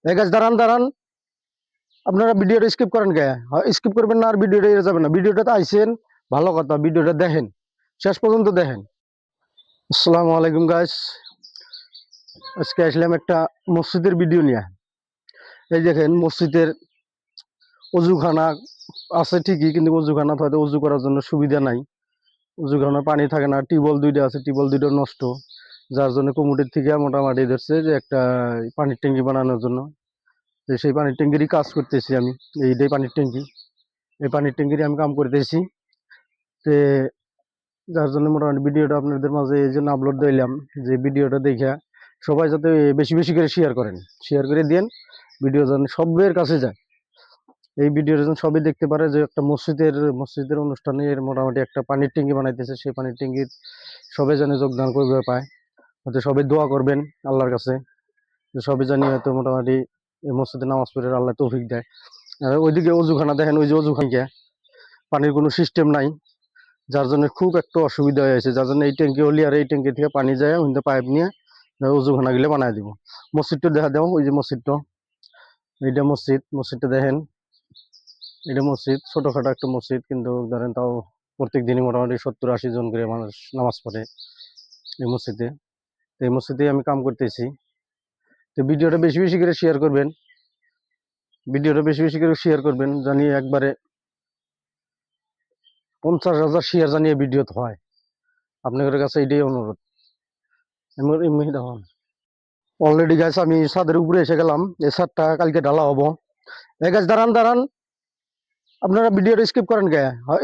এই গাছ দাঁড়ান দাঁড়ান, আপনারা ভিডিওটা স্কিপ করেন কে? স্কিপ করবেন না, আর ভিডিওটা এড়ে যাবেন না। ভিডিওটাতে আইসেন, ভালো কথা, ভিডিওটা দেখেন, শেষ পর্যন্ত দেখেন। আসসালামু আলাইকুম গাইস, আজকে আসলাম একটা মসজিদের ভিডিও নিয়ে। এই দেখেন মসজিদের অজুখানা আছে ঠিকই, কিন্তু অজুখানা হয়তো অজু করার জন্য সুবিধা নাই। অজুখানা পানি থাকে না, টিউবওয়েল দুইটা আছে, টিউবওয়েল দুইটা নষ্ট, যার জন্য কমিটির থেকে মোটামুটি ধরছে যে একটা পানির ট্যাঙ্কি বানানোর জন্য। সেই পানির ট্যাঙ্কিরই কাজ করতেছি আমি। এইটাই পানির ট্যাঙ্কি, এই পানির ট্যাঙ্কিরই আমি কাম করতেছি। তে যার জন্য মোটামুটি ভিডিওটা আপনাদের মাঝে এই জন্য আপলোড দিলাম, যে ভিডিওটা দেখে সবাই যাতে বেশি বেশি করে শেয়ার করেন, শেয়ার করে দেন, ভিডিও যেন সবের কাছে যায়। এই ভিডিওটা যেন সবাই দেখতে পারে যে একটা মসজিদের অনুষ্ঠানের মোটামুটি একটা পানির ট্যাঙ্কি বানাইতেছে। সেই পানির ট্যাঙ্কির সবাই যেন যোগদান করবে পায়, হয়তো সবাই দোয়া করবেন আল্লাহর কাছে, যে সবাই জানি হয়তো মোটামুটি এই মসজিদে নামাজ পড়ে আল্লাহ তৌফিক দেয়। আর ওইদিকে অজুখানা দেখেন, ওই যে অজুখানা, পানির কোনো সিস্টেম নাই, যার জন্য খুব একটা অসুবিধা হয়েছে। যার জন্য এই ট্যাঙ্কি হলি আর এই ট্যাঙ্কি থেকে পানি যায় ওইটা পাইপ নিয়ে অজুখানা গেলে বানায় দিব। মসজিদটা দেখা দাও, ওই যে মসজিদটা, এইটা মসজিদ, মসজিদটা দেখেন, এটা মসজিদ, ছোটখাটো একটা মসজিদ, কিন্তু ধরেন তাও প্রত্যেক দিনই মোটামুটি 70-80 জন করে মানুষ নামাজ পড়ে এই মসজিদে। তো এই মসজিদে আমি কাম করতেছি। তো ভিডিওটা বেশি বেশি করে শেয়ার করবেন, ভিডিওটা বেশি বেশি করে শেয়ার করবেন, জানিয়ে একবারে 50,000 শেয়ার জানিয়ে ভিডিও হয়। আপনাদের কাছে এটাই অনুরোধ। অলরেডি গাছ আমি ছাদের উপরে এসে গেলাম, এই ছাদটা কালকে ঢালা হবো। এই গাছ দাঁড়ান দাঁড়ান, আপনারা ভিডিওটা স্কিপ করেন কে?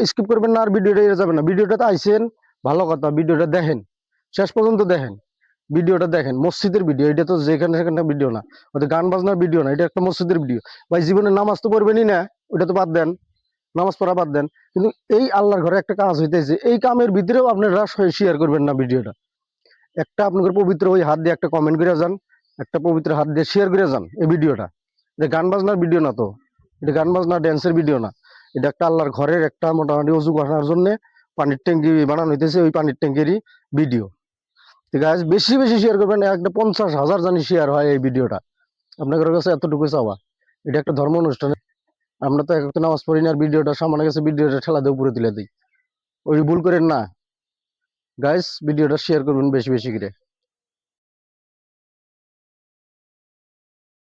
স্কিপ করবেন না, আর ভিডিওটা এড়ে যাবেন না। ভিডিওটাতে আইসেন, ভালো কথা, ভিডিওটা দেখেন, শেষ পর্যন্ত দেখেন, ভিডিওটা দেখেন। মসজিদের ভিডিও এটা, তো যেখানে সেখানে ভিডিও না, ওদের গান বাজনার ভিডিও না, এটা একটা মসজিদের ভিডিও। ভাই জীবনে নামাজ তো পড়বেনই না, ওটা তো বাদ দেন, নামাজ পড়া বাদ দেন, কিন্তু এই আল্লাহর ঘরে একটা কাজ হইতেছে, এই কামের ভিতরেও আপনারা শেয়ার করবেন না ভিডিওটা। একটা আপনাদের পবিত্র ওই হাত দিয়ে একটা কমেন্ট করে যান, একটা পবিত্র হাত দিয়ে শেয়ার করে যান এই ভিডিওটা। এটা গান বাজনার ভিডিও না তো, এটা গান বাজনা ড্যান্সের ভিডিও না, এটা একটা আল্লাহর ঘরের একটা মোটামুটি অজু করার জন্য পানির ট্যাঙ্কি বানানো হইতেছে, ওই পানির ট্যাঙ্কিরই ভিডিও। ঠিক আছে, বেশি বেশি শেয়ার করবেন, একটা 50,000 জানি শেয়ার হয় এই ভিডিওটা। আপনাদের কাছে এতটুকু চাওয়া, এটা একটা ধর্ম অনুষ্ঠান। আমরা তো একটা নামাজ পড়ি না, আর ভিডিওটা সামনে গেছে, ভিডিওটা ঠেলা দিয়ে উপরে তুলে দিই, ওই ভুল করেন না গাইস। ভিডিওটা শেয়ার করবেন বেশি বেশি করে।